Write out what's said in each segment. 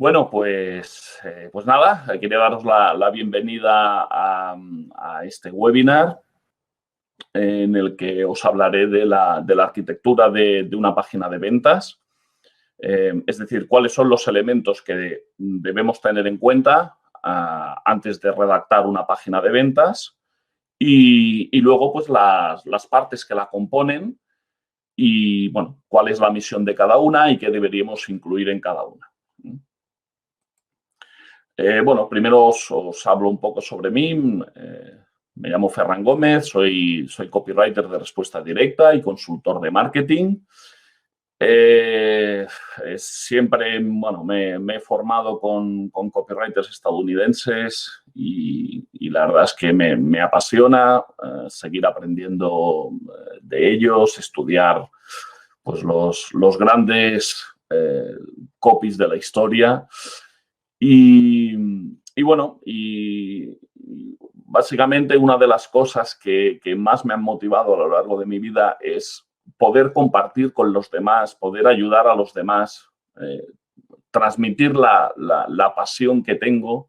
Bueno, pues nada, quería daros la bienvenida a este webinar en el que os hablaré de la arquitectura de una página de ventas. Es decir, cuáles son los elementos que debemos tener en cuenta antes de redactar una página de ventas y luego pues las partes que la componen y, bueno, cuál es la misión de cada una y qué deberíamos incluir en cada una. Bueno, primero os hablo un poco sobre mí. Me llamo Ferran Gómez, soy copywriter de respuesta directa y consultor de marketing. Siempre, bueno, me he formado con copywriters estadounidenses y la verdad es que me apasiona seguir aprendiendo de ellos, estudiar pues los grandes copies de la historia. Y bueno, básicamente una de las cosas que más me han motivado a lo largo de mi vida es poder compartir con los demás, poder ayudar a los demás, transmitir la pasión que tengo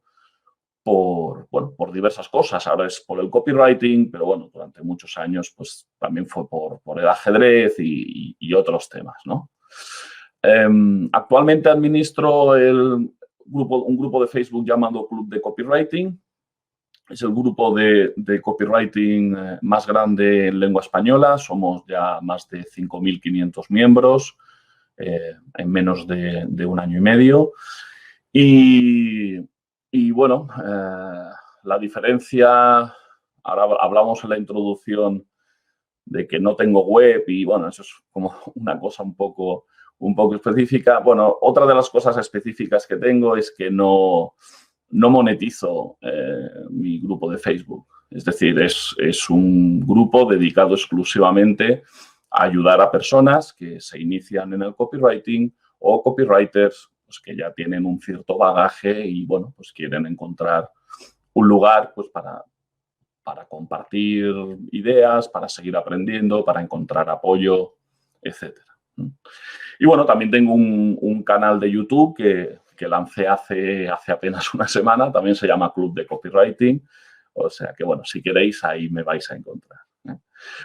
por diversas cosas. Ahora es por el copywriting, pero bueno, durante muchos años pues también fue por el ajedrez y otros temas, ¿no? Actualmente administro un grupo de Facebook llamado Club de Copywriting. Es el grupo de copywriting más grande en lengua española. Somos ya más de 5.500 miembros en menos de un año y medio. Y bueno, la diferencia, ahora hablamos en la introducción de que no tengo web y bueno, eso es como una cosa un poco específica. Bueno, otra de las cosas específicas que tengo es que no monetizo mi grupo de Facebook. Es decir, es un grupo dedicado exclusivamente a ayudar a personas que se inician en el copywriting o copywriters pues, que ya tienen un cierto bagaje y, bueno, pues quieren encontrar un lugar pues, para compartir ideas, para seguir aprendiendo, para encontrar apoyo, etcétera. Y bueno, también tengo un canal de YouTube que lancé hace apenas una semana, también se llama Club de Copywriting, o sea que bueno, si queréis ahí me vais a encontrar.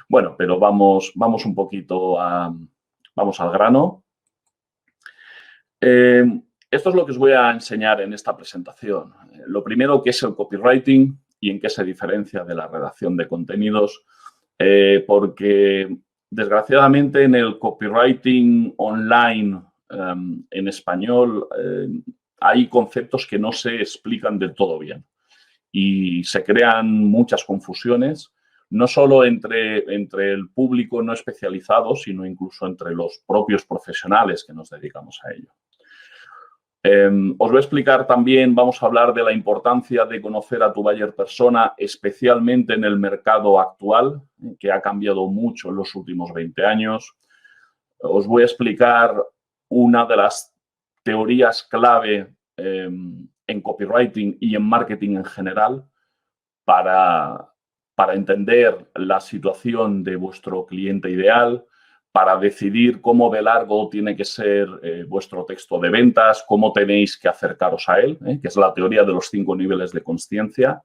Bueno, pero vamos un poquito vamos al grano. Esto es lo que os voy a enseñar en esta presentación. Lo primero, ¿qué es el copywriting y en qué se diferencia de la redacción de contenidos? Porque desgraciadamente en el copywriting online en español hay conceptos que no se explican del todo bien y se crean muchas confusiones, no solo entre el público no especializado, sino incluso entre los propios profesionales que nos dedicamos a ello. Os voy a explicar también, vamos a hablar de la importancia de conocer a tu buyer persona, especialmente en el mercado actual, que ha cambiado mucho en los últimos 20 años. Os voy a explicar una de las teorías clave en copywriting y en marketing en general para entender la situación de vuestro cliente ideal, para decidir cómo de largo tiene que ser vuestro texto de ventas, cómo tenéis que acercaros a él, que es la teoría de los 5 niveles de consciencia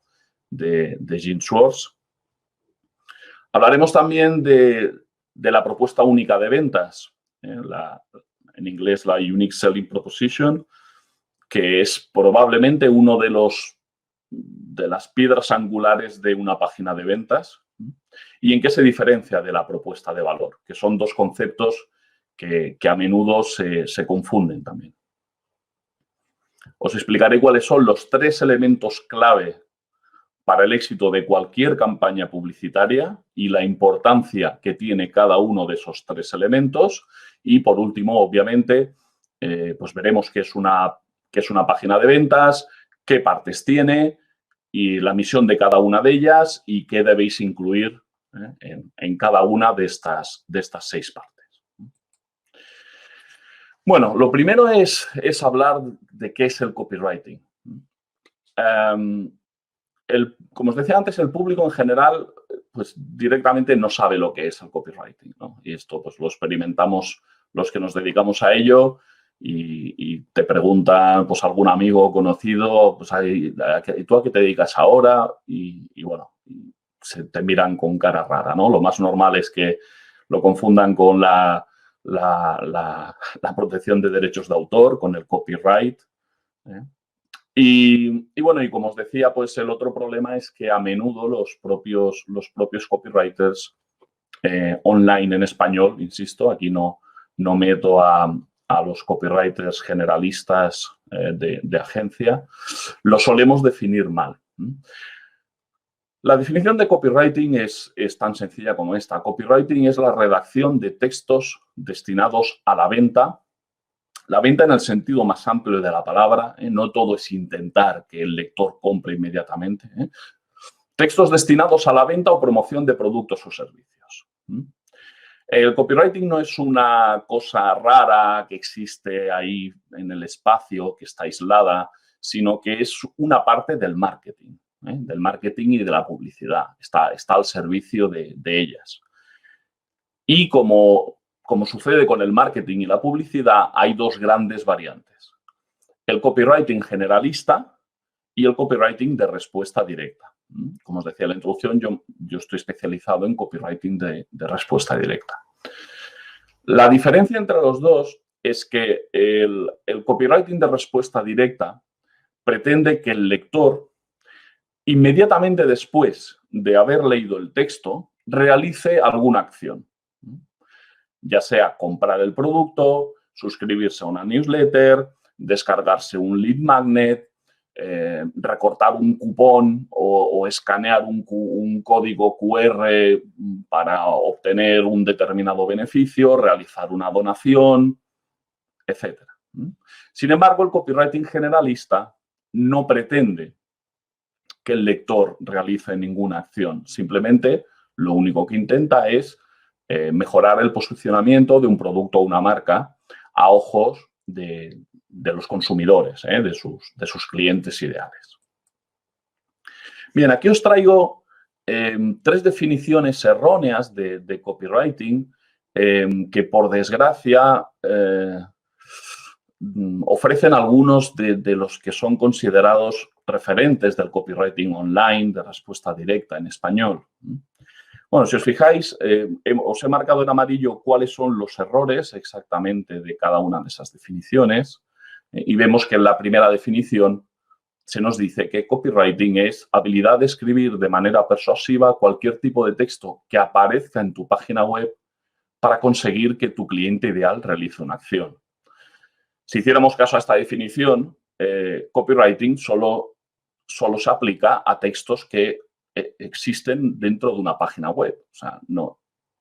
de Gene Schwartz. Hablaremos también de la propuesta única de ventas, en inglés la Unique Selling Proposition, que es probablemente uno de las piedras angulares de una página de ventas. ¿Y en qué se diferencia de la propuesta de valor? Que son dos conceptos que a menudo se confunden también. Os explicaré cuáles son los 3 elementos clave para el éxito de cualquier campaña publicitaria y la importancia que tiene cada uno de esos 3 elementos. Y, por último, obviamente, pues veremos qué es una página de ventas, qué partes tiene y la misión de cada una de ellas y qué debéis incluir en cada una de estas 6 partes. Bueno, lo primero es hablar de qué es el copywriting. Como os decía antes, el público en general pues directamente no sabe lo que es el copywriting, ¿no? Y esto pues lo experimentamos los que nos dedicamos a ello y te preguntan, pues algún amigo conocido, pues ¿tú a qué te dedicas ahora? Y bueno, se te miran con cara rara, ¿no? Lo más normal es que lo confundan con la protección de derechos de autor, con el copyright. Y bueno, y como os decía, pues el otro problema es que a menudo los propios copywriters online en español, insisto, aquí no meto a los copywriters generalistas de agencia, lo solemos definir mal. La definición de copywriting es tan sencilla como esta. Copywriting es la redacción de textos destinados a la venta en el sentido más amplio de la palabra, no todo es intentar que el lector compre inmediatamente. Textos destinados a la venta o promoción de productos o servicios. El copywriting no es una cosa rara que existe ahí en el espacio, que está aislada, sino que es una parte del marketing y de la publicidad. Está al servicio de ellas. Y como sucede con el marketing y la publicidad, hay dos grandes variantes. El copywriting generalista y el copywriting de respuesta directa. Como os decía en la introducción, yo estoy especializado en copywriting de respuesta directa. La diferencia entre los dos es que el copywriting de respuesta directa pretende que el lector, inmediatamente después de haber leído el texto, realice alguna acción. Ya sea comprar el producto, suscribirse a una newsletter, descargarse un lead magnet, recortar un cupón o escanear un código QR para obtener un determinado beneficio, realizar una donación, etc. Sin embargo, el copywriting generalista no pretende que el lector realice ninguna acción. Simplemente lo único que intenta es mejorar el posicionamiento de un producto o una marca a ojos de los consumidores, de sus clientes ideales. Bien, aquí os traigo tres definiciones erróneas de copywriting que, por desgracia, ofrecen algunos de los que son considerados referentes del copywriting online de respuesta directa en español. Bueno, si os fijáis, os he marcado en amarillo cuáles son los errores exactamente de cada una de esas definiciones y vemos que en la primera definición se nos dice que copywriting es habilidad de escribir de manera persuasiva cualquier tipo de texto que aparezca en tu página web para conseguir que tu cliente ideal realice una acción. Si hiciéramos caso a esta definición, copywriting solo se aplica a textos que existen dentro de una página web. O sea,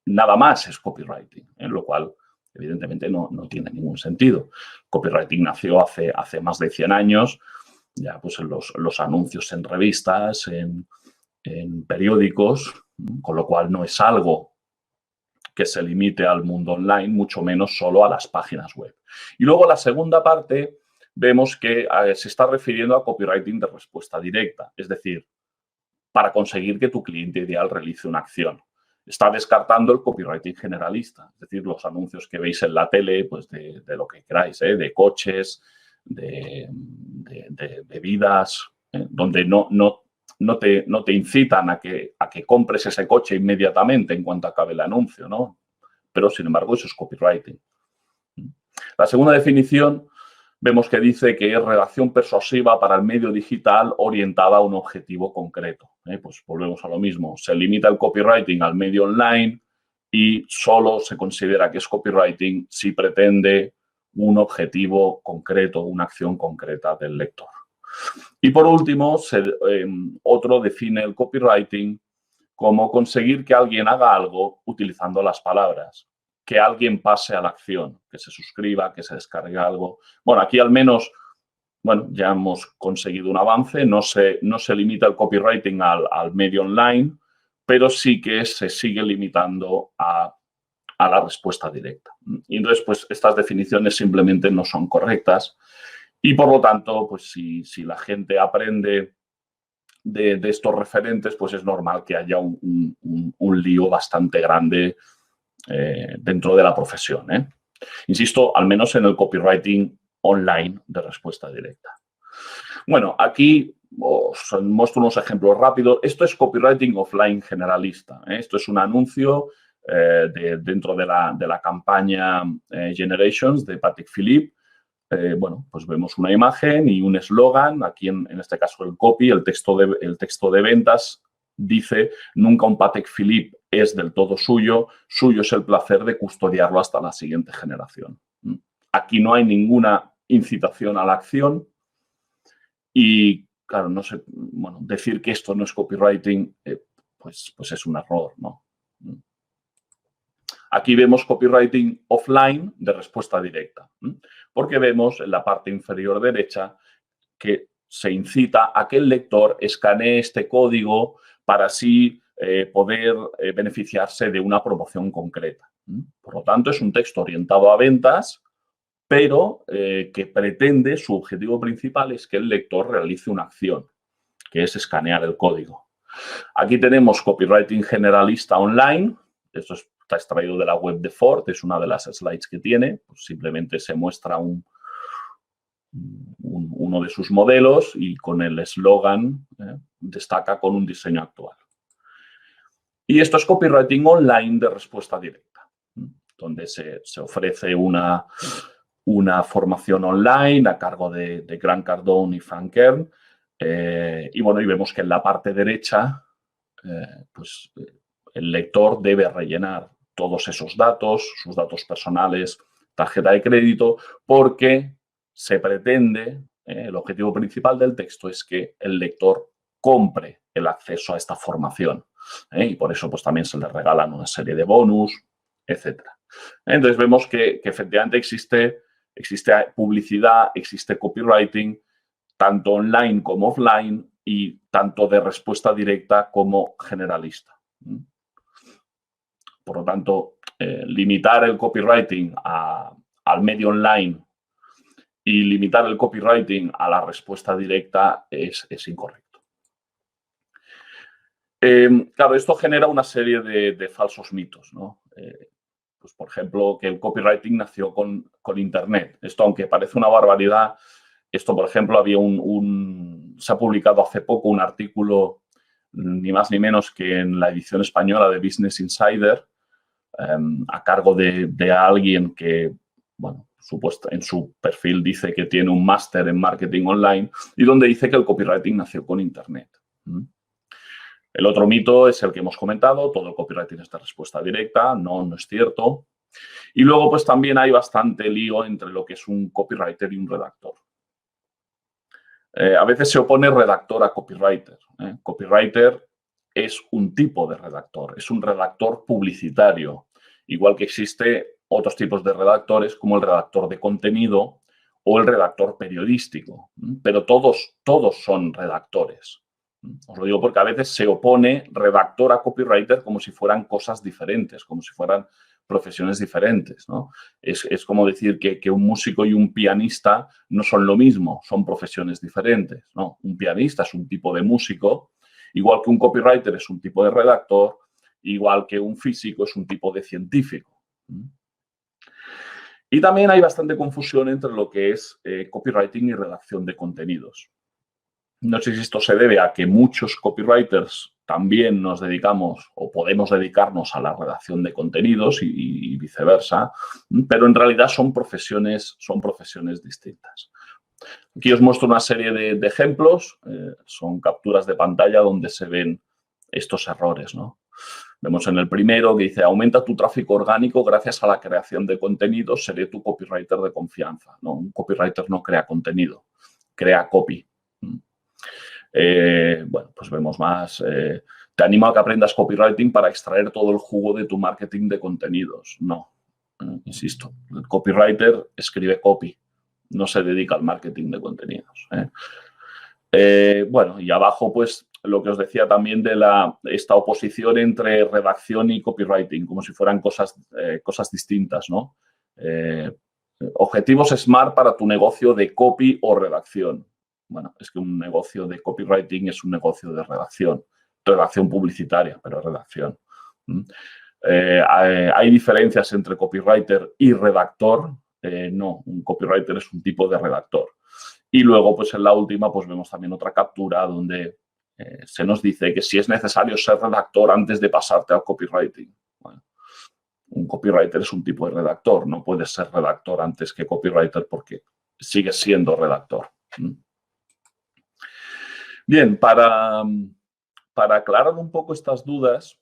nada más es copywriting, lo cual evidentemente no tiene ningún sentido. Copywriting nació hace más de 100 años, ya pues en los anuncios en revistas, en periódicos, con lo cual no es algo que se limite al mundo online, mucho menos solo a las páginas web. Y luego la segunda parte vemos que se está refiriendo a copywriting de respuesta directa, es decir, para conseguir que tu cliente ideal realice una acción. Está descartando el copywriting generalista, es decir, los anuncios que veis en la tele, pues de lo que queráis, de coches, de bebidas, donde no te incitan a que compres ese coche inmediatamente en cuanto acabe el anuncio, ¿no? Pero, sin embargo, eso es copywriting. La segunda definición vemos que dice que es redacción persuasiva para el medio digital orientada a un objetivo concreto. Pues volvemos a lo mismo. Se limita el copywriting al medio online y solo se considera que es copywriting si pretende un objetivo concreto, una acción concreta del lector. Y por último, otro define el copywriting como conseguir que alguien haga algo utilizando las palabras, que alguien pase a la acción, que se suscriba, que se descargue algo. Bueno, aquí al menos, ya hemos conseguido un avance, no se limita el copywriting al medio online, pero sí que se sigue limitando a la respuesta directa. Y entonces, pues estas definiciones simplemente no son correctas y, por lo tanto, pues si la gente aprende de estos referentes, pues es normal que haya un lío bastante grande dentro de la profesión. Insisto, al menos en el copywriting online de respuesta directa. Bueno, aquí os muestro unos ejemplos rápidos. Esto es copywriting offline generalista. Esto es un anuncio dentro de la campaña Generations de Patek Philippe. Bueno, pues vemos una imagen y un eslogan. Aquí, en este caso, el copy, el texto de ventas dice: nunca un Patek Philippe es del todo suyo, suyo es el placer de custodiarlo hasta la siguiente generación. Aquí no hay ninguna incitación a la acción y, claro, no sé, bueno, decir que esto no es copywriting, pues es un error, ¿no? Aquí vemos copywriting offline de respuesta directa, porque vemos en la parte inferior derecha que se incita a que el lector escanee este código para así poder beneficiarse de una promoción concreta. Por lo tanto, es un texto orientado a ventas, pero que pretende, su objetivo principal es que el lector realice una acción, que es escanear el código. Aquí tenemos copywriting generalista online. Esto está extraído de la web de Ford, es una de las slides que tiene. Pues simplemente se muestra uno de sus modelos y con el eslogan destaca con un diseño actual. Y esto es copywriting online de respuesta directa, donde se ofrece una formación online a cargo de Grant Cardone y Frank Kern. Y bueno, y vemos que en la parte derecha, pues el lector debe rellenar todos esos datos, sus datos personales, tarjeta de crédito, porque se pretende, el objetivo principal del texto es que el lector compre el acceso a esta formación. Y por eso pues también se le regalan una serie de bonus, etc. Entonces vemos que efectivamente existe publicidad, existe copywriting, tanto online como offline y tanto de respuesta directa como generalista. Por lo tanto, limitar el copywriting al medio online y limitar el copywriting a la respuesta directa es incorrecto. Claro, esto genera una serie de falsos mitos, ¿no? Pues, por ejemplo, que el copywriting nació con Internet. Esto, aunque parece una barbaridad, esto, por ejemplo, había se ha publicado hace poco un artículo, ni más ni menos que en la edición española de Business Insider, a cargo de alguien que, bueno, en su perfil dice que tiene un máster en marketing online y donde dice que el copywriting nació con Internet. El otro mito es el que hemos comentado: todo el copywriting es de respuesta directa. No es cierto. Y luego, pues también hay bastante lío entre lo que es un copywriter y un redactor. A veces se opone redactor a copywriter. Copywriter es un tipo de redactor, es un redactor publicitario, igual que existe otros tipos de redactores como el redactor de contenido o el redactor periodístico, pero todos son redactores. Os lo digo porque a veces se opone redactor a copywriter como si fueran cosas diferentes, como si fueran profesiones diferentes, ¿no? Es como decir que un músico y un pianista no son lo mismo, son profesiones diferentes, ¿no? Un pianista es un tipo de músico, igual que un copywriter es un tipo de redactor, igual que un físico es un tipo de científico. Y también hay bastante confusión entre lo que es copywriting y redacción de contenidos. No sé si esto se debe a que muchos copywriters también nos dedicamos o podemos dedicarnos a la redacción de contenidos y viceversa, pero en realidad son profesiones distintas. Aquí os muestro una serie de ejemplos, son capturas de pantalla donde se ven estos errores, ¿no? Vemos en el primero que dice: aumenta tu tráfico orgánico gracias a la creación de contenidos, seré tu copywriter de confianza. No, un copywriter no crea contenido, crea copy. Bueno, pues vemos más. Te animo a que aprendas copywriting para extraer todo el jugo de tu marketing de contenidos. No, insisto, el copywriter escribe copy, no se dedica al marketing de contenidos. Bueno, y abajo, pues, lo que os decía también de esta oposición entre redacción y copywriting, como si fueran cosas distintas, ¿no? Objetivos SMART para tu negocio de copy o redacción. Bueno, es que un negocio de copywriting es un negocio de redacción publicitaria, pero redacción. ¿Hay diferencias entre copywriter y redactor? No, un copywriter es un tipo de redactor. Y luego, pues en la última, pues vemos también otra captura donde se nos dice que si es necesario ser redactor antes de pasarte al copywriting. Bueno, un copywriter es un tipo de redactor, no puedes ser redactor antes que copywriter porque sigues siendo redactor. Bien, para aclarar un poco estas dudas,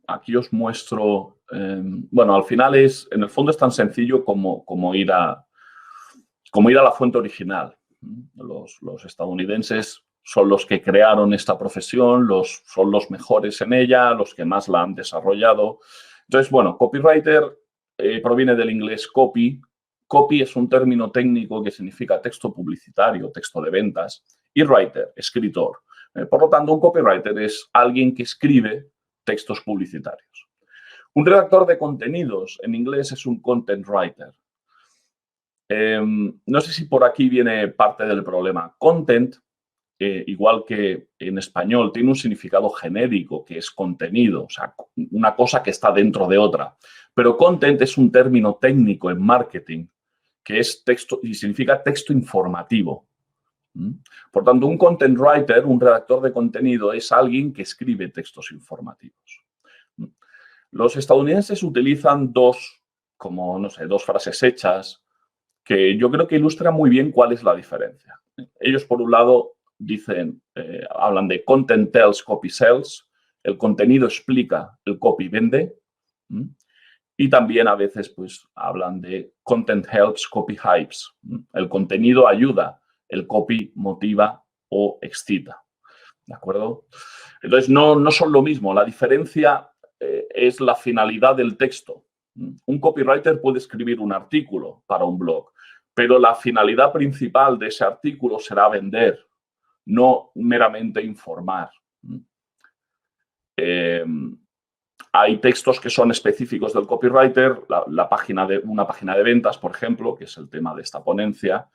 aquí os muestro, bueno, al final en el fondo es tan sencillo como ir a la fuente original. Los estadounidenses son los que crearon esta profesión, son los mejores en ella, los que más la han desarrollado. Entonces, bueno, copywriter proviene del inglés copy. Copy es un término técnico que significa texto publicitario, texto de ventas, y writer, escritor. Por lo tanto, un copywriter es alguien que escribe textos publicitarios. Un redactor de contenidos en inglés es un content writer. No sé si por aquí viene parte del problema. Content, igual que en español, tiene un significado genérico que es contenido, o sea, una cosa que está dentro de otra. Pero content es un término técnico en marketing que es texto y significa texto informativo. Por tanto, un content writer, un redactor de contenido, es alguien que escribe textos informativos. Los estadounidenses utilizan dos frases hechas que yo creo que ilustran muy bien cuál es la diferencia. Ellos, por un lado, hablan de content tells, copy sells, el contenido explica, el copy vende. Y también a veces pues hablan de content helps, copy hypes. El contenido ayuda, el copy motiva o excita. ¿De acuerdo? Entonces, no son lo mismo. La diferencia es la finalidad del texto. Un copywriter puede escribir un artículo para un blog, pero la finalidad principal de ese artículo será vender, no meramente informar. Hay textos que son específicos del copywriter, una página de ventas, por ejemplo, que es el tema de esta ponencia.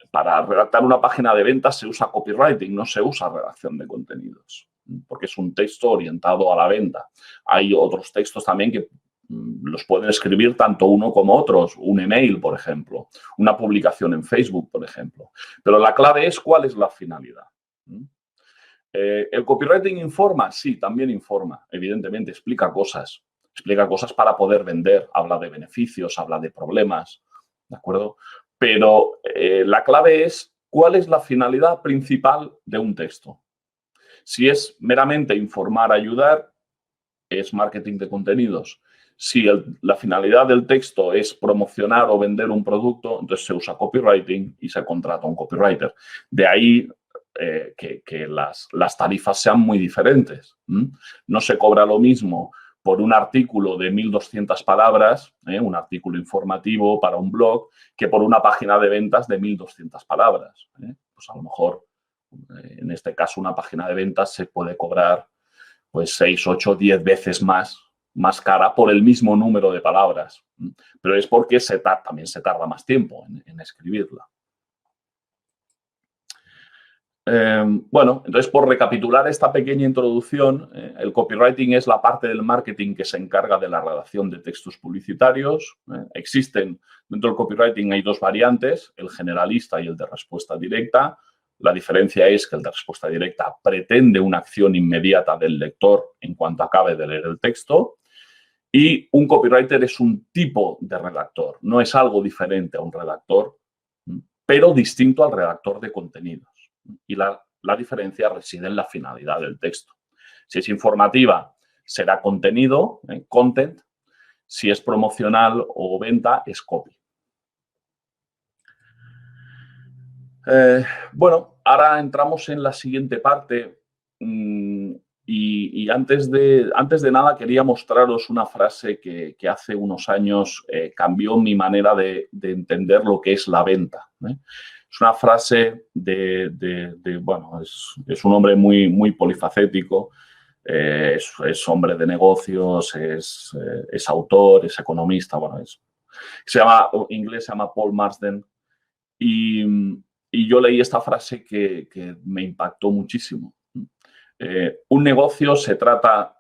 Para redactar una página de ventas se usa copywriting, no se usa redacción de contenidos, porque es un texto orientado a la venta. Hay otros textos también que los pueden escribir tanto uno como otros, un email, por ejemplo, una publicación en Facebook, por ejemplo. Pero la clave es cuál es la finalidad. ¿El copywriting informa? Sí, también informa, evidentemente, explica cosas para poder vender, habla de beneficios, habla de problemas, ¿de acuerdo? Pero la clave es cuál es la finalidad principal de un texto. Si es meramente informar, ayudar, es marketing de contenidos. Si la finalidad del texto es promocionar o vender un producto, entonces se usa copywriting y se contrata un copywriter. De ahí que las tarifas sean muy diferentes. No se cobra lo mismo por un artículo de 1.200 palabras, un artículo informativo para un blog, que por una página de ventas de 1.200 palabras. Pues a lo mejor, en este caso, una página de ventas se puede cobrar pues 6, 8, 10 veces más cara por el mismo número de palabras. Pero es porque también se tarda más tiempo en escribirla. Bueno, entonces, por recapitular esta pequeña introducción, el copywriting es la parte del marketing que se encarga de la redacción de textos publicitarios. Dentro del copywriting hay dos variantes, el generalista y el de respuesta directa. La diferencia es que el de respuesta directa pretende una acción inmediata del lector en cuanto acabe de leer el texto. Y un copywriter es un tipo de redactor, no es algo diferente a un redactor, pero distinto al redactor de contenidos. Y la diferencia reside en la finalidad del texto. Si es informativa, será contenido, content. Si es promocional o venta, es copy. Bueno, ahora entramos en la siguiente parte y antes de nada quería mostraros una frase que hace unos años cambió mi manera de entender lo que es la venta. Es una frase bueno, es un hombre muy polifacético, es hombre de negocios, es autor, es economista, bueno, en inglés se llama Paul Marsden y yo leí esta frase que me impactó muchísimo. Un negocio se trata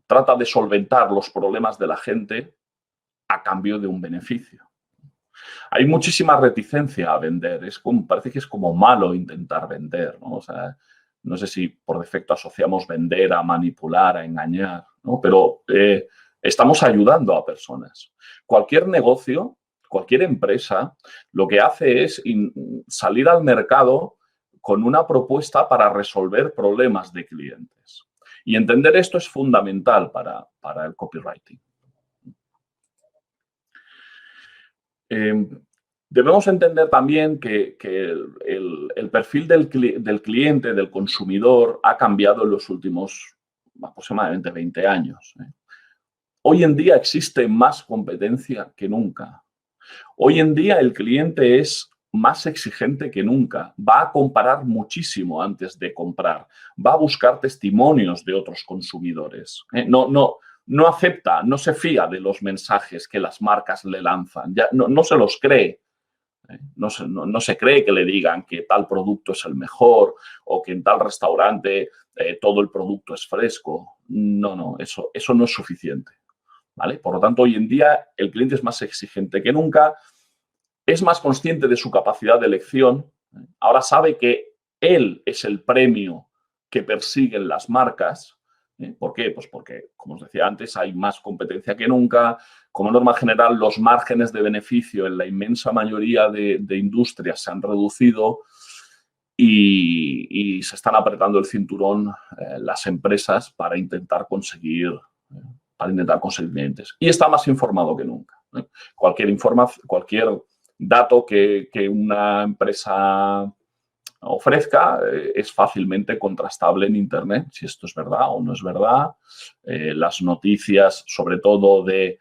trata de solventar los problemas de la gente a cambio de un beneficio. Hay muchísima reticencia a vender. Parece que es como malo intentar vender, ¿no? O sea, no sé si por defecto asociamos vender a manipular, a engañar, ¿no? Pero estamos ayudando a personas. Cualquier negocio, cualquier empresa, lo que hace es salir al mercado con una propuesta para resolver problemas de clientes. Y entender esto es fundamental para el copywriting. Debemos entender también que el perfil del cliente, del consumidor, ha cambiado en los últimos aproximadamente 20 años. Hoy en día existe más competencia que nunca. Hoy en día el cliente es más exigente que nunca. Va a comparar muchísimo antes de comprar. Va a buscar testimonios de otros consumidores. No acepta, no se fía de los mensajes que las marcas le lanzan. Ya no se los cree. No se cree que le digan que tal producto es el mejor o que en tal restaurante todo el producto es fresco. No, eso no es suficiente, ¿vale? Por lo tanto, hoy en día el cliente es más exigente que nunca, es más consciente de su capacidad de elección. Ahora sabe que él es el premio que persiguen las marcas. ¿Por qué? Pues porque, como os decía antes, hay más competencia que nunca. Como norma general, los márgenes de beneficio en la inmensa mayoría de industrias se han reducido y se están apretando el cinturón las empresas para intentar conseguir clientes. Y está más informado que nunca. Cualquier dato que una empresa ofrezca es fácilmente contrastable en Internet, si esto es verdad o no es verdad. Las noticias, sobre todo de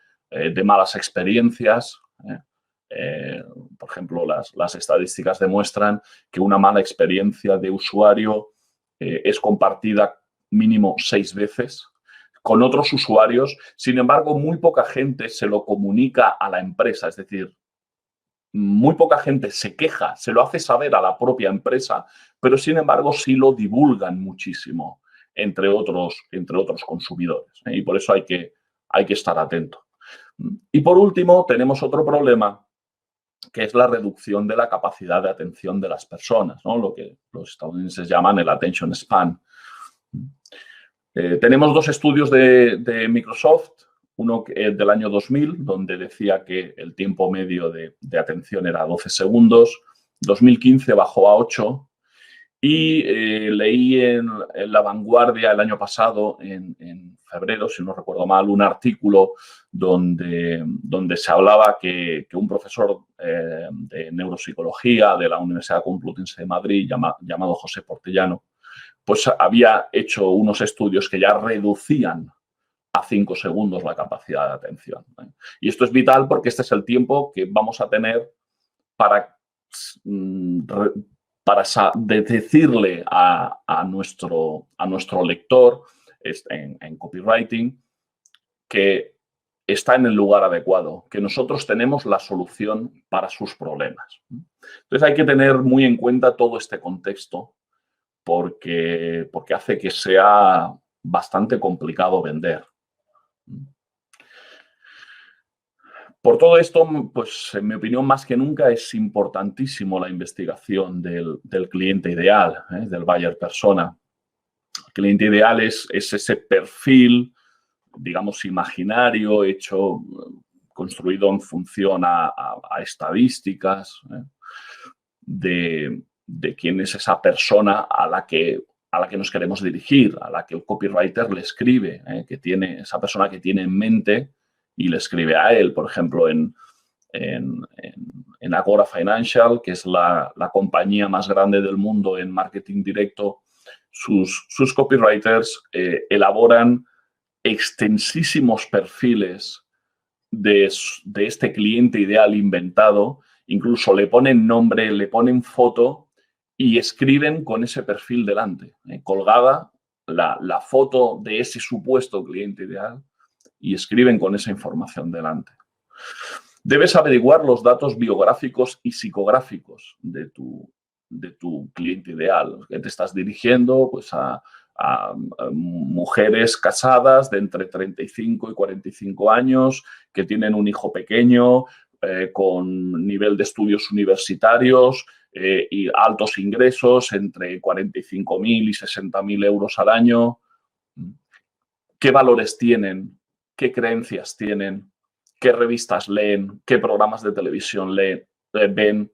malas experiencias. Por ejemplo, las estadísticas demuestran que una mala experiencia de usuario es compartida mínimo 6 veces con otros usuarios. Sin embargo, muy poca gente se lo comunica a la empresa, es decir, muy poca gente se queja, se lo hace saber a la propia empresa, pero sin embargo sí lo divulgan muchísimo entre otros consumidores. Y por eso hay que estar atento. Y por último, tenemos otro problema, que es la reducción de la capacidad de atención de las personas, ¿no? Lo que los estadounidenses llaman el attention span. Tenemos 2 estudios de Microsoft, uno del año 2000, donde decía que el tiempo medio de atención era 12 segundos. 2015 bajó a 8. Y leí en La Vanguardia el año pasado, en febrero, si no recuerdo mal, un artículo donde se hablaba que un profesor de neuropsicología de la Universidad Complutense de Madrid, llamado José Portellano, pues había hecho unos estudios que ya reducían a 5 segundos la capacidad de atención. Y esto es vital porque este es el tiempo que vamos a tener para decirle a nuestro lector en copywriting que está en el lugar adecuado, que nosotros tenemos la solución para sus problemas. Entonces hay que tener muy en cuenta todo este contexto porque hace que sea bastante complicado vender. Por todo esto, pues en mi opinión, más que nunca es importantísimo la investigación del cliente ideal, del buyer persona. El cliente ideal es ese perfil, digamos, imaginario, construido en función a estadísticas, de quién es esa persona a la que nos queremos dirigir, a la que el copywriter le escribe, esa persona que tiene en mente y le escribe a él. Por ejemplo, en Agora Financial, que es la compañía más grande del mundo en marketing directo, sus copywriters elaboran extensísimos perfiles de este cliente ideal inventado. Incluso le ponen nombre, le ponen foto y escriben con ese perfil delante, colgada la foto de ese supuesto cliente ideal, y escriben con esa información delante. Debes averiguar los datos biográficos y psicográficos de tu cliente ideal, que te estás dirigiendo pues, a a mujeres casadas de entre 35 y 45 años que tienen un hijo pequeño, con nivel de estudios universitarios y altos ingresos, entre 45.000 y 60.000 euros al año. ¿Qué valores tienen? ¿Qué creencias tienen? ¿Qué revistas leen? ¿Qué programas de televisión ven?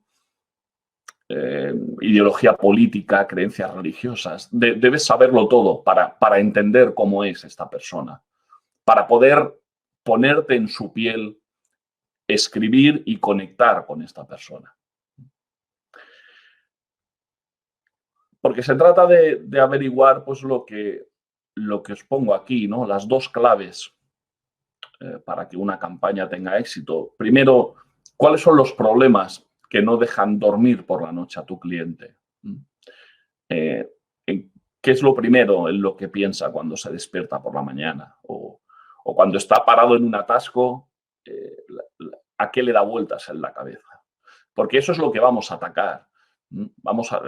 Ideología política, creencias religiosas. Debes saberlo todo para entender cómo es esta persona, para poder ponerte en su piel, escribir y conectar con esta persona. Porque se trata de averiguar pues, lo que os pongo aquí, ¿no? Las dos claves para que una campaña tenga éxito. Primero, ¿cuáles son los problemas que no dejan dormir por la noche a tu cliente? ¿Qué es lo primero en lo que piensa cuando se despierta por la mañana? O cuando está parado en un atasco, ¿a qué le da vueltas en la cabeza? Porque eso es lo que vamos a atacar.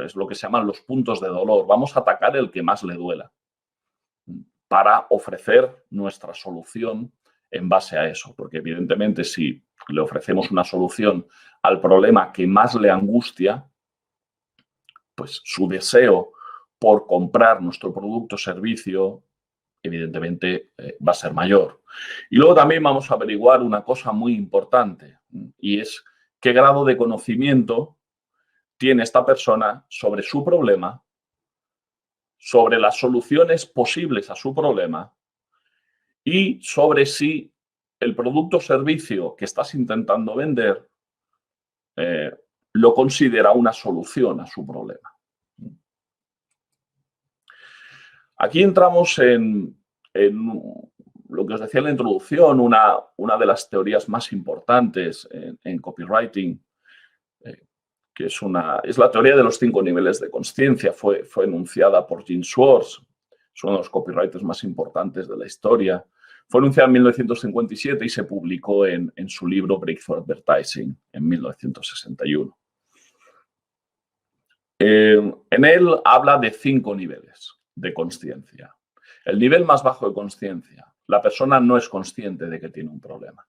Es lo que se llaman los puntos de dolor. Vamos a atacar el que más le duela para ofrecer nuestra solución en base a eso. Porque evidentemente si le ofrecemos una solución al problema que más le angustia, pues su deseo por comprar nuestro producto o servicio, evidentemente, va a ser mayor. Y luego también vamos a averiguar una cosa muy importante, y es qué grado de conocimiento tiene esta persona sobre su problema, sobre las soluciones posibles a su problema y sobre si el producto o servicio que estás intentando vender lo considera una solución a su problema. Aquí entramos en lo que os decía en la introducción, una de las teorías más importantes en copywriting, que es la teoría de los 5 niveles de consciencia. Fue enunciada por Gene Schwartz, es uno de los copywriters más importantes de la historia. Fue enunciada en 1957 y se publicó en su libro Breakthrough Advertising en 1961. En él habla de 5 niveles de consciencia. El nivel más bajo de consciencia, la persona no es consciente de que tiene un problema.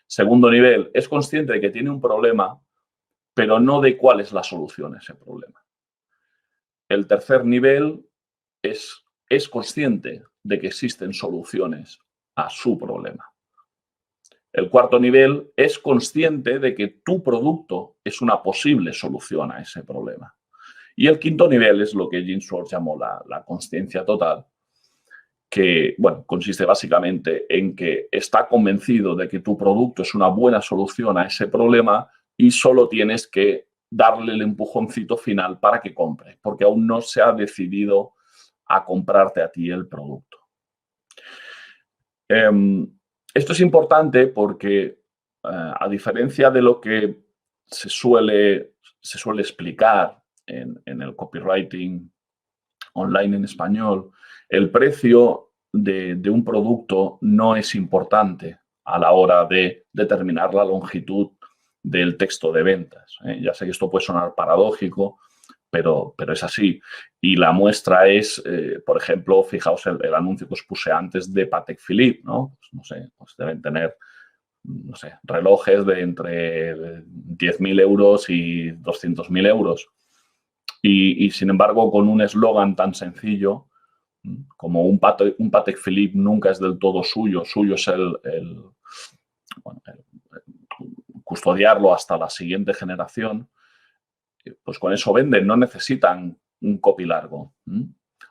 Segundo nivel, es consciente de que tiene un problema, pero no de cuál es la solución a ese problema. El tercer nivel es consciente de que existen soluciones a su problema. El cuarto nivel es consciente de que tu producto es una posible solución a ese problema. Y el quinto nivel es lo que Gene Schwartz llamó la consciencia total, que bueno, consiste básicamente en que está convencido de que tu producto es una buena solución a ese problema y solo tienes que darle el empujoncito final para que compre, porque aún no se ha decidido a comprarte a ti el producto. Esto es importante porque, a diferencia de lo que se suele explicar en el copywriting online en español, el precio de un producto no es importante a la hora de determinar la longitud del texto de ventas. Ya sé que esto puede sonar paradójico, pero es así. Y la muestra es, por ejemplo, fijaos el anuncio que os puse antes de Patek Philippe, ¿no? Pues, no sé, pues deben tener, no sé, relojes de entre 10.000 euros y 200.000 euros. Y sin embargo, con un eslogan tan sencillo como un Patek Philippe nunca es del todo suyo es el custodiarlo hasta la siguiente generación, pues con eso venden, no necesitan un copy largo.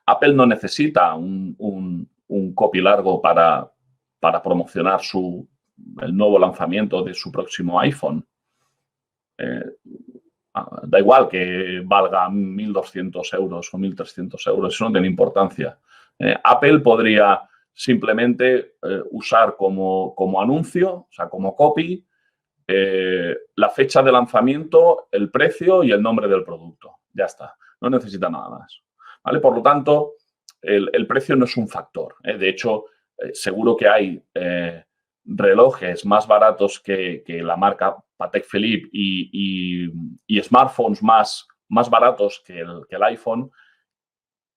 Apple no necesita un copy largo para promocionar el nuevo lanzamiento de su próximo iPhone. Da igual que valga 1.200 euros o 1.300 euros, eso no tiene importancia. Apple podría simplemente usar como anuncio, o sea, como copy, la fecha de lanzamiento, el precio y el nombre del producto. Ya está, no necesita nada más. ¿Vale? Por lo tanto, el precio no es un factor. De hecho, seguro que hay relojes más baratos que la marca Patek Philippe y smartphones más baratos que el iPhone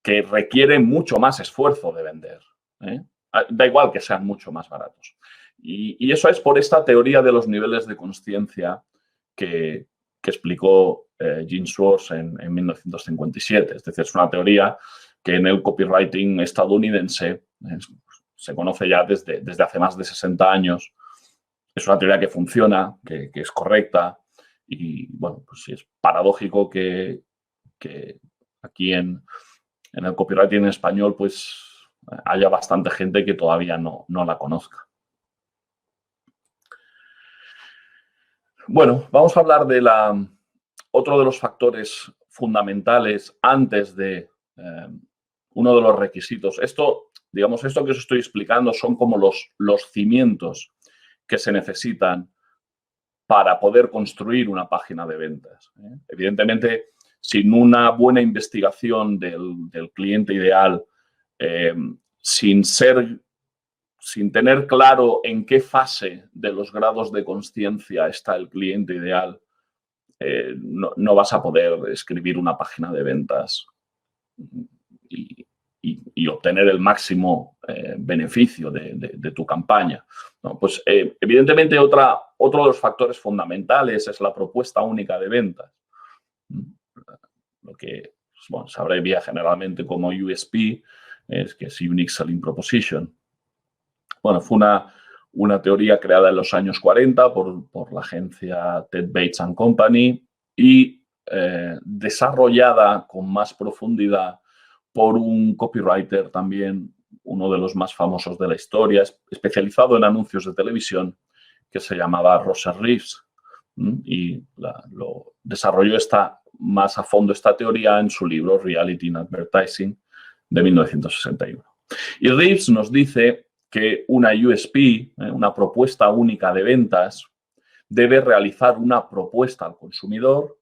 que requieren mucho más esfuerzo de vender. Da igual que sean mucho más baratos. Y eso es por esta teoría de los niveles de consciencia que explicó Gene Schwartz en 1957. Es decir, es una teoría que en el copywriting estadounidense se conoce ya desde hace más de 60 años. Es una teoría que funciona, que es correcta y, bueno, pues sí es paradójico que aquí en el copywriting en español pues haya bastante gente que todavía no la conozca. Bueno, vamos a hablar de otro de los factores fundamentales antes de uno de los requisitos. Esto que os estoy explicando son como los cimientos que se necesitan para poder construir una página de ventas. Evidentemente, sin una buena investigación del cliente ideal, sin tener claro en qué fase de los grados de consciencia está el cliente ideal, no vas a poder escribir una página de ventas y obtener el máximo beneficio de tu campaña, ¿no? Pues evidentemente otro de los factores fundamentales es la propuesta única de ventas, lo que se abrevia generalmente como USP, que es Unique Selling Proposition. Bueno, fue una teoría creada en los años 40 por la agencia Ted Bates & Company y desarrollada con más profundidad por un copywriter también, uno de los más famosos de la historia, especializado en anuncios de televisión, que se llamaba Russell Reeves. Y lo desarrolló más a fondo esta teoría en su libro Reality in Advertising de 1961. Y Reeves nos dice que una USP, una propuesta única de ventas, debe realizar una propuesta al consumidor,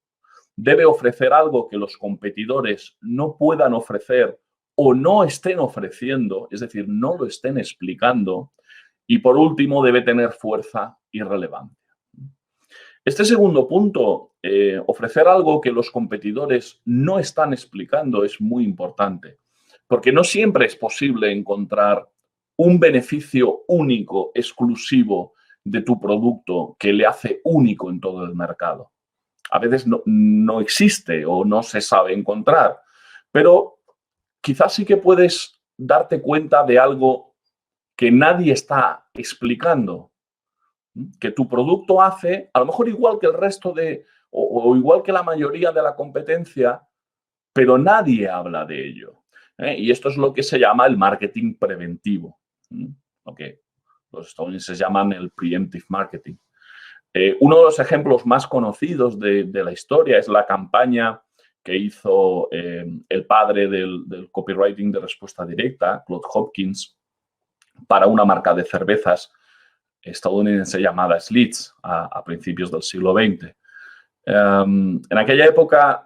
debe ofrecer algo que los competidores no puedan ofrecer o no estén ofreciendo, es decir, no lo estén explicando, y por último debe tener fuerza y relevancia. Este segundo punto, ofrecer algo que los competidores no están explicando, es muy importante, porque no siempre es posible encontrar un beneficio único, exclusivo de tu producto que le hace único en todo el mercado. A veces no existe o no se sabe encontrar, pero quizás sí que puedes darte cuenta de algo que nadie está explicando, que tu producto hace, a lo mejor igual que el resto o igual que la mayoría de la competencia, pero nadie habla de ello. Y esto es lo que se llama el marketing preventivo, lo que los estadounidenses llaman el preemptive marketing. Uno de los ejemplos más conocidos de la historia es la campaña que hizo el padre del copywriting de respuesta directa, Claude Hopkins, para una marca de cervezas estadounidense llamada Schlitz a principios del siglo XX. En aquella época,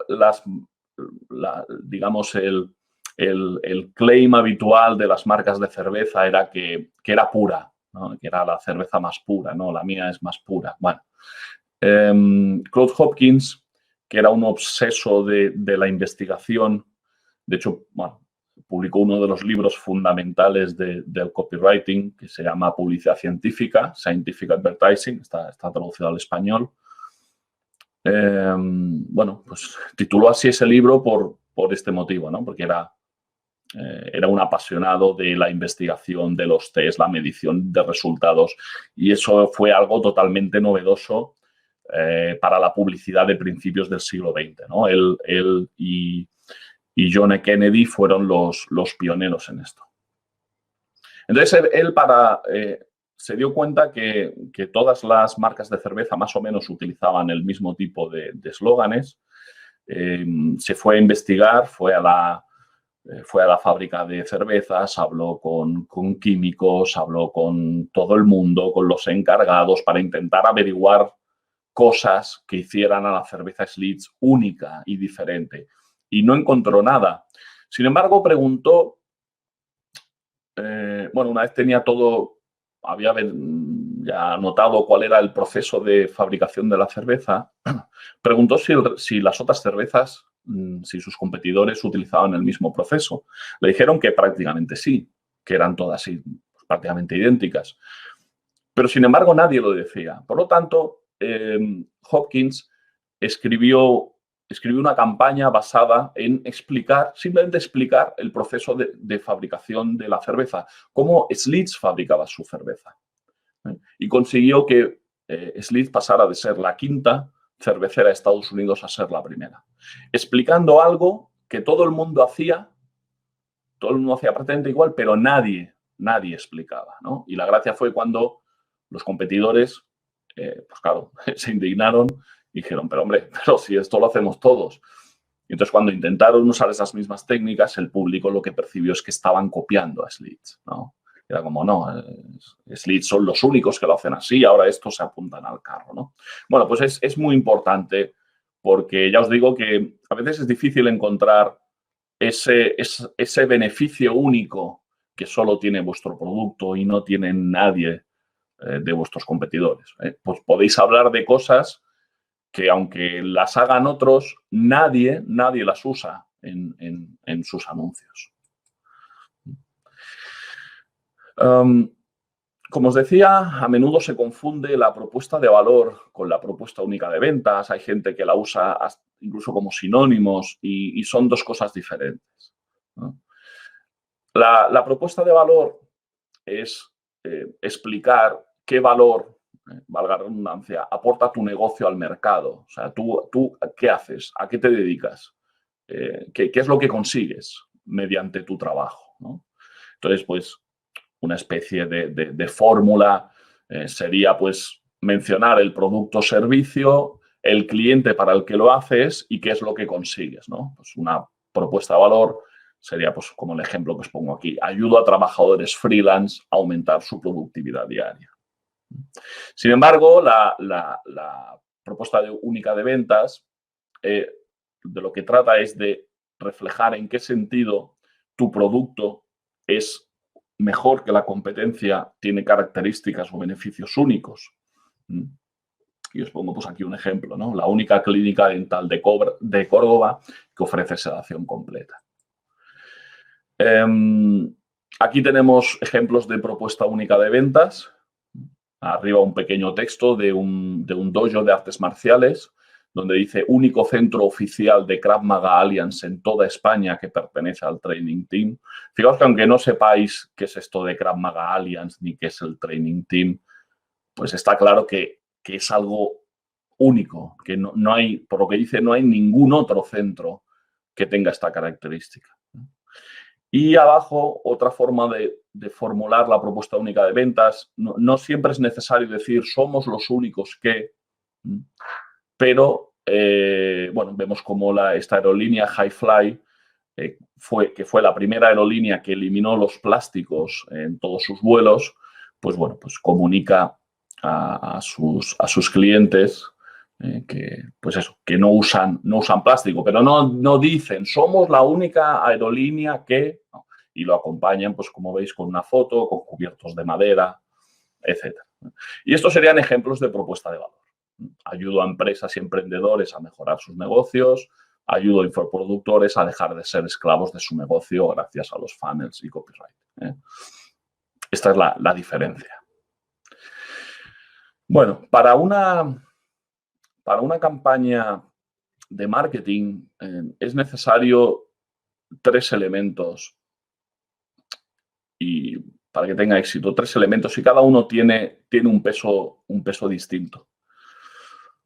digamos, el claim habitual de las marcas de cerveza era que era pura, ¿no? Que era la cerveza más pura, ¿no? La mía es más pura. Bueno, Claude Hopkins, que era un obseso de la investigación, de hecho, bueno, publicó uno de los libros fundamentales del copywriting, que se llama Publicidad Científica, Scientific Advertising, está traducido al español. Bueno, pues tituló así ese libro por este motivo, ¿no? Porque era un apasionado de la investigación, de los test, la medición de resultados, y eso fue algo totalmente novedoso para la publicidad de principios del siglo XX, ¿no? Él y John F. Kennedy fueron los pioneros en esto. Entonces, él se dio cuenta que todas las marcas de cerveza más o menos utilizaban el mismo tipo de eslóganes. Se fue a investigar, fue a la fábrica de cervezas, habló con químicos, habló con todo el mundo, con los encargados, para intentar averiguar cosas que hicieran a la cerveza Schlitz única y diferente. Y no encontró nada. Sin embargo, preguntó, bueno, una vez tenía todo, había ya notado cuál era el proceso de fabricación de la cerveza, preguntó si las otras cervezas si sus competidores utilizaban el mismo proceso. Le dijeron que prácticamente sí, que eran todas prácticamente idénticas. Pero, sin embargo, nadie lo decía. Por lo tanto, Hopkins escribió una campaña basada en simplemente explicar el proceso de fabricación de la cerveza, cómo Schlitz fabricaba su cerveza. Y consiguió que Schlitz pasara de ser la quinta cervecera de Estados Unidos a ser la primera, explicando algo que todo el mundo hacía prácticamente igual, pero nadie explicaba, ¿no? Y la gracia fue cuando los competidores, pues claro, se indignaron y dijeron, pero hombre, pero si esto lo hacemos todos. Y entonces, cuando intentaron usar esas mismas técnicas, el público lo que percibió es que estaban copiando a Schlitz, ¿no? Era como, no, Schlitz son los únicos que lo hacen así, ahora estos se apuntan al carro, ¿no? Bueno, pues es muy importante porque ya os digo que a veces es difícil encontrar ese beneficio único que solo tiene vuestro producto y no tiene nadie de vuestros competidores. Pues podéis hablar de cosas que, aunque las hagan otros, nadie las usa en sus anuncios. Como os decía, a menudo se confunde la propuesta de valor con la propuesta única de ventas. Hay gente que la usa incluso como sinónimos y son dos cosas diferentes, ¿no? La propuesta de valor es explicar qué valor, valga la redundancia, aporta tu negocio al mercado. O sea, tú ¿qué haces? ¿A qué te dedicas? ¿Qué es lo que consigues mediante tu trabajo, ¿no? Entonces, pues, una especie de fórmula sería, pues, mencionar el producto o servicio, el cliente para el que lo haces y qué es lo que consigues, ¿no? Pues una propuesta de valor sería, pues, como el ejemplo que os pongo aquí, ayudo a trabajadores freelance a aumentar su productividad diaria. Sin embargo, la propuesta única de ventas de lo que trata es de reflejar en qué sentido tu producto es mejor que la competencia, tiene características o beneficios únicos. Y os pongo pues aquí un ejemplo, ¿no? La única clínica dental de Córdoba que ofrece sedación completa. Aquí tenemos ejemplos de propuesta única de ventas. Arriba un pequeño texto de un dojo de artes marciales, donde dice único centro oficial de Krav Maga Alliance en toda España que pertenece al Training Team. Fijaos que, aunque no sepáis qué es esto de Krav Maga Alliance ni qué es el Training Team, pues está claro que es algo único, que no hay, por lo que dice, no hay ningún otro centro que tenga esta característica. Y abajo, otra forma de formular la propuesta única de ventas. No siempre es necesario decir somos los únicos que, pero bueno, vemos como esta aerolínea Hi-Fly, que fue la primera aerolínea que eliminó los plásticos en todos sus vuelos, pues bueno, pues comunica a sus clientes que, pues eso, que no usan plástico, pero no dicen somos la única aerolínea que, ¿no? Y lo acompañan, pues como veis, con una foto, con cubiertos de madera, etc. Y estos serían ejemplos de propuesta de valor. Ayudo a empresas y emprendedores a mejorar sus negocios, ayudo a infoproductores a dejar de ser esclavos de su negocio gracias a los funnels y copyright. Esta es la diferencia. Bueno, para una campaña de marketing es necesario 3 elementos y para que tenga éxito, 3 elementos, y cada uno tiene un peso distinto.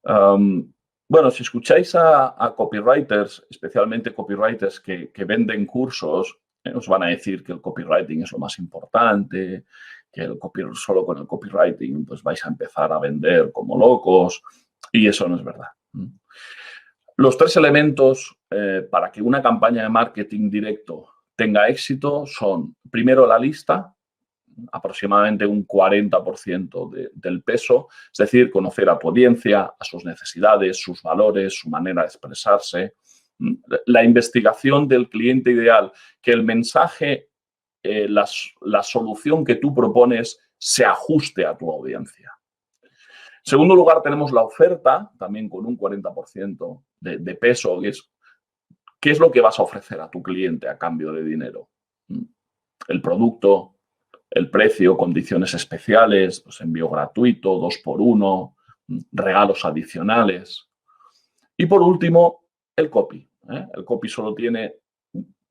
Bueno, si escucháis a copywriters, especialmente copywriters que venden cursos, os van a decir que el copywriting es lo más importante, que solo con el copywriting pues vais a empezar a vender como locos, y eso no es verdad. Los 3 elementos para que una campaña de marketing directo tenga éxito son, primero, la lista, aproximadamente un 40% del peso, es decir, conocer a tu audiencia, a sus necesidades, sus valores, su manera de expresarse, la investigación del cliente ideal, que el mensaje, la solución que tú propones se ajuste a tu audiencia. En segundo lugar, tenemos la oferta, también con un 40% de peso, que es ¿Qué es lo que vas a ofrecer a tu cliente a cambio de dinero? El producto, el precio, condiciones especiales, pues envío gratuito, 2x1, regalos adicionales. Y por último, el copy. El copy solo tiene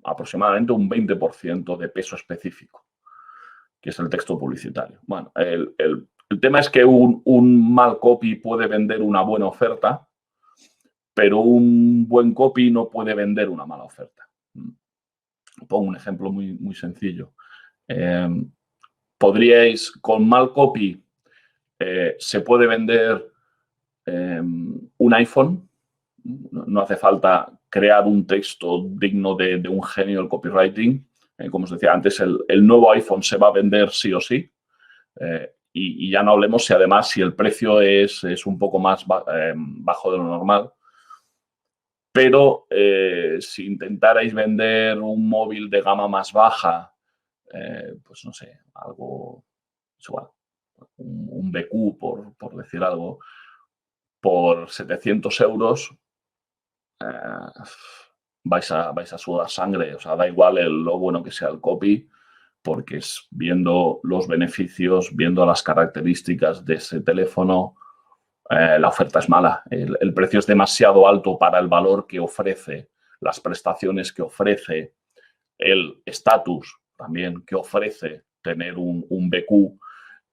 aproximadamente un 20% de peso específico, que es el texto publicitario. Bueno, el tema es que un mal copy puede vender una buena oferta, pero un buen copy no puede vender una mala oferta. Pongo un ejemplo muy sencillo. Podríais, con mal copy, se puede vender un iPhone. No hace falta crear un texto digno de un genio del copywriting. Como os decía antes, el nuevo iPhone se va a vender sí o sí. Y ya no hablemos si el precio es un poco más bajo de lo normal. Pero si intentarais vender un móvil de gama más baja, pues no sé, algo, es igual, un BQ, por decir algo, por 700 euros, vais a sudar sangre. O sea, da igual lo bueno que sea el copy, porque es viendo los beneficios, viendo las características de ese teléfono, la oferta es mala. El precio es demasiado alto para el valor que ofrece, las prestaciones que ofrece, el estatus también que ofrece tener un BQ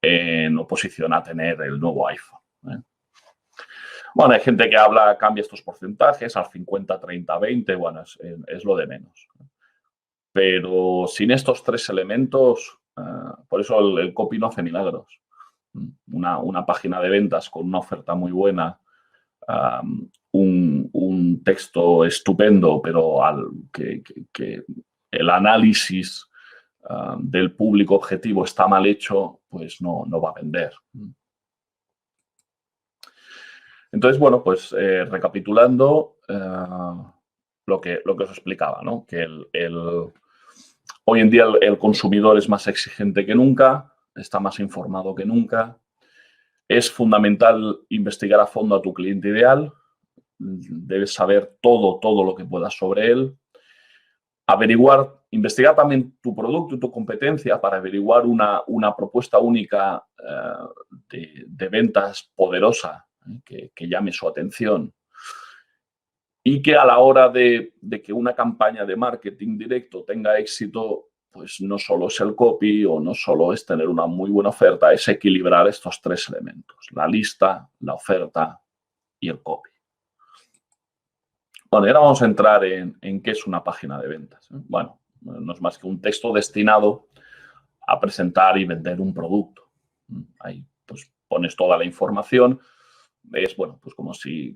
en oposición a tener el nuevo iPhone. Bueno, hay gente que cambia estos porcentajes al 50, 30, 20, bueno, es lo de menos. Pero sin estos tres elementos, por eso el copy no hace milagros. Una página de ventas con una oferta muy buena, un texto estupendo, pero que el análisis del público objetivo está mal hecho, pues no va a vender. Entonces, bueno, pues recapitulando lo que os explicaba, ¿no? Que hoy en día el consumidor es más exigente que nunca, está más informado que nunca. Es fundamental investigar a fondo a tu cliente ideal. Debes saber todo lo que puedas sobre él. Investigar también tu producto y tu competencia para averiguar una propuesta única de ventas poderosa que llame su atención. Y que a la hora de que una campaña de marketing directo tenga éxito, pues no solo es el copy o no solo es tener una muy buena oferta, es equilibrar estos tres elementos: la lista, la oferta y el copy. Bueno, y ahora vamos a entrar en qué es una página de ventas. Bueno, no es más que un texto destinado a presentar y vender un producto. Ahí pues pones toda la información. Es, bueno, pues como si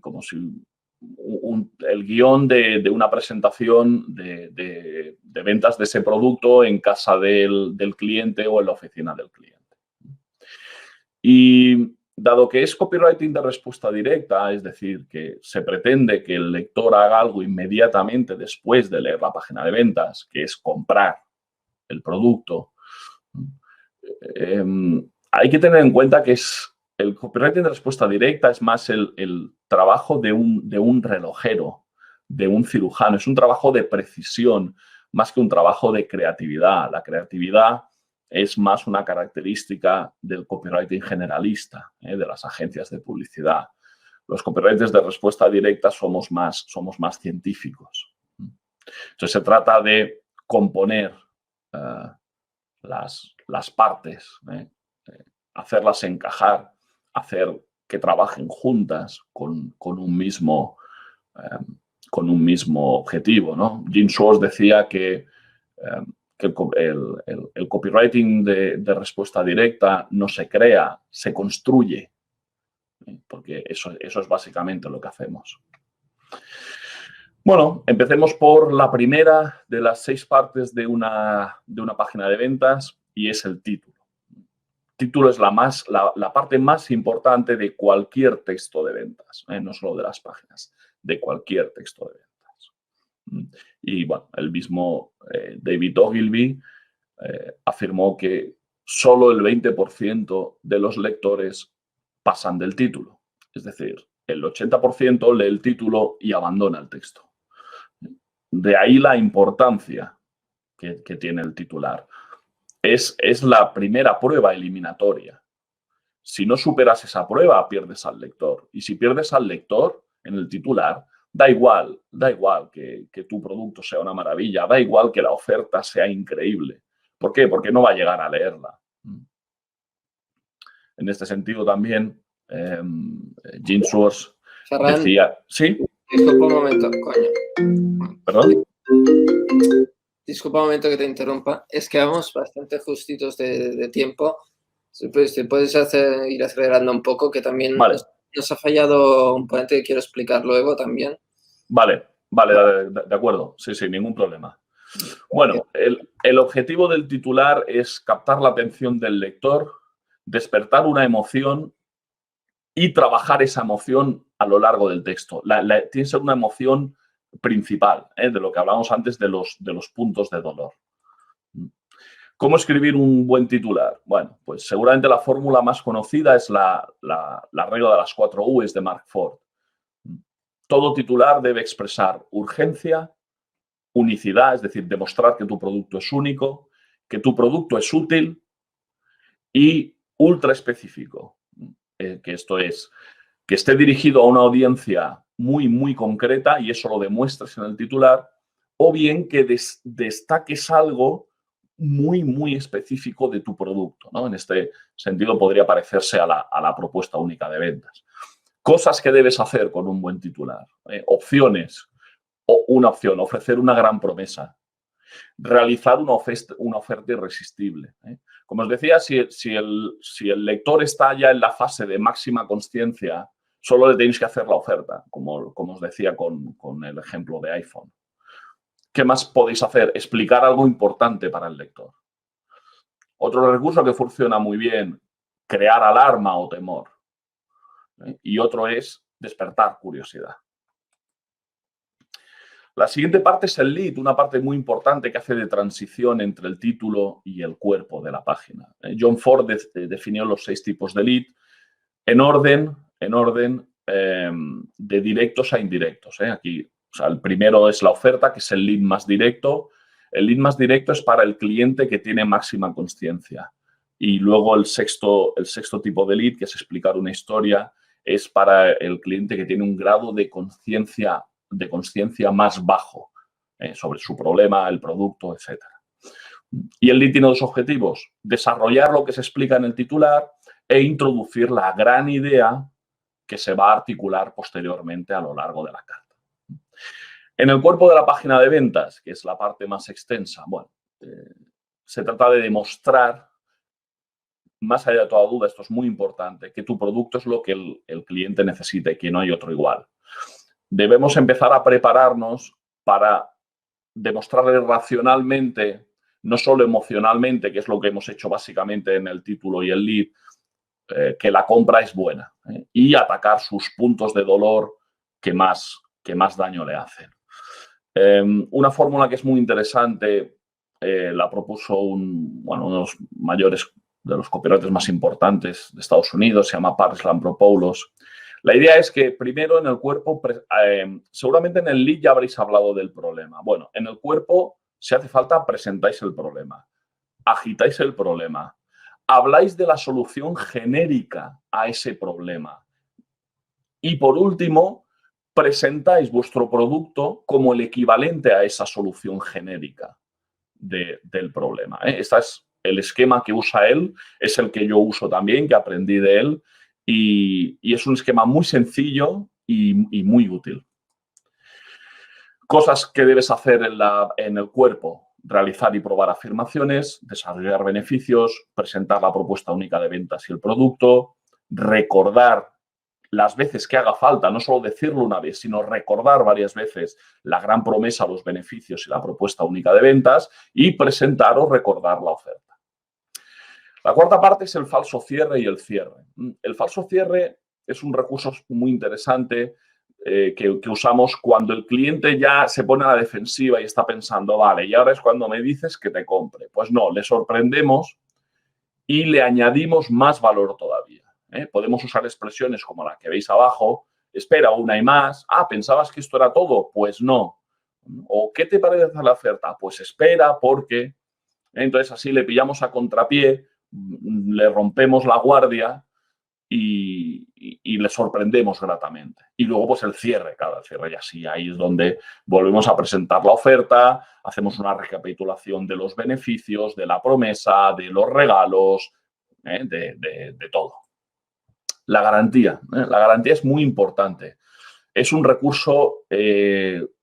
el guión de una presentación de ventas de ese producto en casa del cliente o en la oficina del cliente. Y dado que es copywriting de respuesta directa, es decir, que se pretende que el lector haga algo inmediatamente después de leer la página de ventas, que es comprar el producto, hay que tener en cuenta que el copywriting de respuesta directa es más el trabajo de un relojero, de un cirujano. Es un trabajo de precisión, más que un trabajo de creatividad. La creatividad es más una característica del copywriting generalista, de las agencias de publicidad. Los copywriters de respuesta directa somos más científicos. Entonces, se trata de componer las partes, hacerlas encajar, hacer que trabajen juntas con un mismo objetivo, ¿no? Jim Schwartz decía que el copywriting de respuesta directa no se crea, se construye, porque eso es básicamente lo que hacemos. Bueno, empecemos por la primera de las 6 partes de una página de ventas, y es el título. El título es la parte más importante de cualquier texto de ventas, no solo de las páginas, de cualquier texto de ventas. Y bueno, el mismo David Ogilvy afirmó que solo el 20% de los lectores pasan del título. Es decir, el 80% lee el título y abandona el texto. De ahí la importancia que tiene el titular. Es la primera prueba eliminatoria. Si no superas esa prueba, pierdes al lector. Y si pierdes al lector en el titular, da igual que tu producto sea una maravilla, da igual que la oferta sea increíble. ¿Por qué? Porque no va a llegar a leerla. En este sentido también, Gene Schwartz decía... ¿Sí? Disculpa un momento, coño. ¿Perdón? Disculpa un momento que te interrumpa. Es que vamos bastante justitos de tiempo. Si puedes ir acelerando un poco, que también nos ha fallado un ponente que quiero explicar luego también. Vale, de acuerdo. Sí, ningún problema. Bueno, el objetivo del titular es captar la atención del lector, despertar una emoción y trabajar esa emoción a lo largo del texto. Tiene que ser una emoción principal, de lo que hablábamos antes de los puntos de dolor. ¿Cómo escribir un buen titular? Bueno, pues seguramente la fórmula más conocida es la regla de las 4 U's de Mark Ford. Todo titular debe expresar urgencia, unicidad, es decir, demostrar que tu producto es único, que tu producto es útil y ultra específico, que esto es que esté dirigido a una audiencia muy concreta y eso lo demuestres en el titular, o bien que destaques algo muy específico de tu producto, ¿no? En este sentido podría parecerse a la propuesta única de ventas. Cosas que debes hacer con un buen titular. Opciones. Una opción, ofrecer una gran promesa. Realizar una oferta irresistible. Como os decía, si el lector está ya en la fase de máxima consciencia, solo le tenéis que hacer la oferta, como os decía con el ejemplo de iPhone. ¿Qué más podéis hacer? Explicar algo importante para el lector. Otro recurso que funciona muy bien, crear alarma o temor. Y otro es despertar curiosidad. La siguiente parte es el lead, una parte muy importante que hace de transición entre el título y el cuerpo de la página. John Ford definió los 6 tipos de lead en orden de directos a indirectos. Aquí, o sea, el primero es la oferta, que es el lead más directo. El lead más directo es para el cliente que tiene máxima consciencia. Y luego el sexto tipo de lead, que es explicar una historia, es para el cliente que tiene un grado de conciencia más bajo sobre su problema, el producto, etc. Y el lead tiene 2 objetivos: desarrollar lo que se explica en el titular e introducir la gran idea que se va a articular posteriormente a lo largo de la carta. En el cuerpo de la página de ventas, que es la parte más extensa, bueno, se trata de demostrar, más allá de toda duda, esto es muy importante, que tu producto es lo que el cliente necesita y que no hay otro igual. Debemos empezar a prepararnos para demostrarle racionalmente, no solo emocionalmente, que es lo que hemos hecho básicamente en el título y el lead, que la compra es buena, y atacar sus puntos de dolor que más daño le hacen. Una fórmula que es muy interesante, la propuso uno de los mayores, de los copywriters más importantes de Estados Unidos, se llama Parris Lampropoulos. La idea es que primero en el cuerpo, seguramente en el lead ya habréis hablado del problema. Bueno, en el cuerpo, si hace falta, presentáis el problema, agitáis el problema, habláis de la solución genérica a ese problema. Y por último, presentáis vuestro producto como el equivalente a esa solución genérica del problema. Este es el esquema que usa él, es el que yo uso también, que aprendí de él, y es un esquema muy sencillo y muy útil. Cosas que debes hacer en el cuerpo: realizar y probar afirmaciones, desarrollar beneficios, presentar la propuesta única de ventas y el producto, recordar las veces que haga falta, no solo decirlo una vez, sino recordar varias veces la gran promesa, los beneficios y la propuesta única de ventas, y presentar o recordar la oferta. La cuarta parte es el falso cierre y el cierre. El falso cierre es un recurso muy interesante que usamos cuando el cliente ya se pone a la defensiva y está pensando, vale, y ahora es cuando me dices que te compre. Pues no, le sorprendemos y le añadimos más valor todavía. Podemos usar expresiones como la que veis abajo: espera, aún hay más. Ah, ¿pensabas que esto era todo? Pues no. ¿O qué te parece la oferta? Pues espera porque... Entonces así le pillamos a contrapié, le rompemos la guardia y le sorprendemos gratamente. Y luego pues el cierre, claro, el cierre, y así ahí es donde volvemos a presentar la oferta, hacemos una recapitulación de los beneficios, de la promesa, de los regalos, de todo. La garantía es muy importante. Es un recurso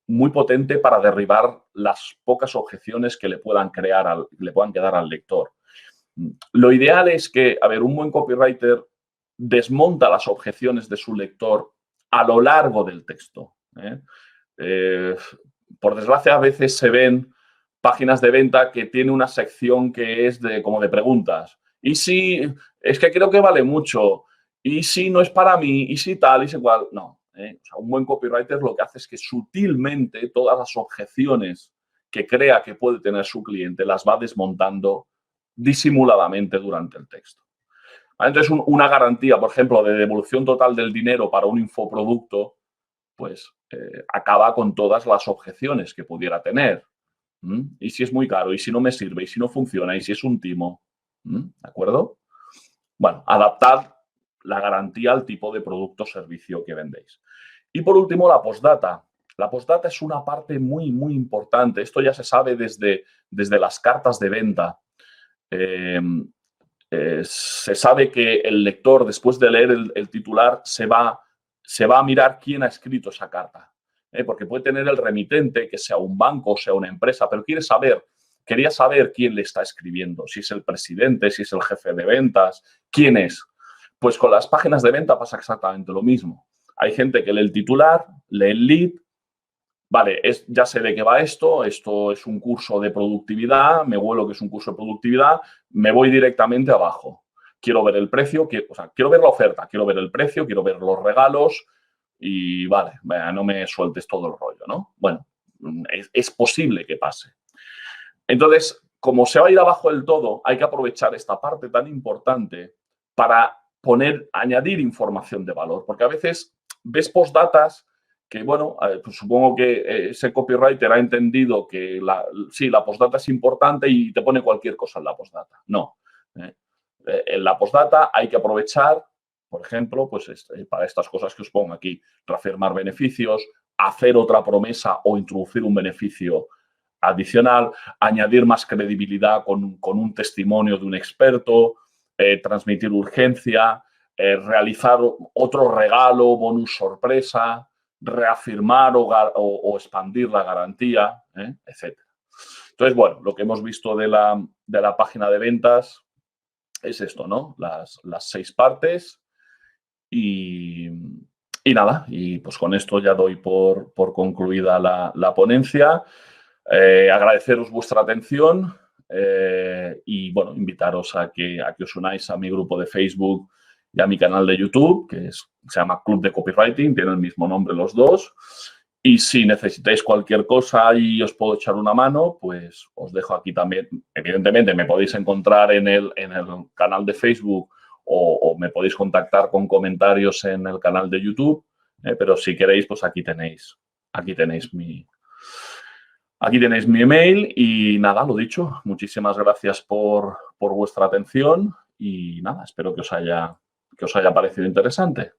muy potente para derribar las pocas objeciones que le puedan quedar al lector. Lo ideal es que, un buen copywriter desmonta las objeciones de su lector a lo largo del texto. Por desgracia, a veces se ven páginas de venta que tiene una sección que es como de preguntas. Y si es que creo que vale mucho, y si no es para mí, y si tal, y si cual. No. Un buen copywriter lo que hace es que sutilmente todas las objeciones que crea que puede tener su cliente las va desmontando disimuladamente durante el texto. Entonces, una garantía, por ejemplo, de devolución total del dinero para un infoproducto, pues acaba con todas las objeciones que pudiera tener. ¿Y si es muy caro? ¿Y si no me sirve? ¿Y si no funciona? ¿Y si es un timo? ¿De acuerdo? Bueno, adaptar la garantía al tipo de producto o servicio que vendéis. Y por último, la postdata. La postdata es una parte muy, muy importante. Esto ya se sabe desde las cartas de venta. Se sabe que el lector, después de leer el titular, se va a mirar quién ha escrito esa carta. Porque puede tener el remitente, que sea un banco o sea una empresa, pero quería saber quién le está escribiendo, si es el presidente, si es el jefe de ventas, quién es. Pues con las páginas de venta pasa exactamente lo mismo. Hay gente que lee el titular, lee el lead, vale, ya sé de qué va esto es un curso de productividad, me huelo que es un curso de productividad, me voy directamente abajo. Quiero ver el precio, quiero ver la oferta, quiero ver el precio, quiero ver los regalos y vale, no me sueltes todo el rollo, ¿no? Bueno, es posible que pase. Entonces, como se va a ir abajo del todo, hay que aprovechar esta parte tan importante para añadir información de valor, porque a veces ves postdatas que, bueno, pues supongo que ese copywriter ha entendido que la postdata es importante y te pone cualquier cosa en la postdata. No. En la postdata hay que aprovechar, por ejemplo, pues para estas cosas que os pongo aquí, reafirmar beneficios, hacer otra promesa o introducir un beneficio adicional, añadir más credibilidad con un testimonio de un experto, transmitir urgencia, realizar otro regalo, bonus sorpresa, reafirmar o expandir la garantía, etc. Entonces, bueno, lo que hemos visto de la página de ventas es esto, ¿no? Las 6 partes y nada, y pues con esto ya doy por concluida la ponencia. Agradeceros vuestra atención y, bueno, invitaros a que os unáis a mi grupo de Facebook y a mi canal de YouTube, que se llama Club de Copywriting, tiene el mismo nombre los dos. Y si necesitáis cualquier cosa y os puedo echar una mano, pues os dejo aquí también. Evidentemente, me podéis encontrar en el canal de Facebook o me podéis contactar con comentarios en el canal de YouTube. Pero si queréis, pues aquí tenéis mi email y nada, lo dicho, muchísimas gracias por vuestra atención y nada, espero que os haya parecido interesante.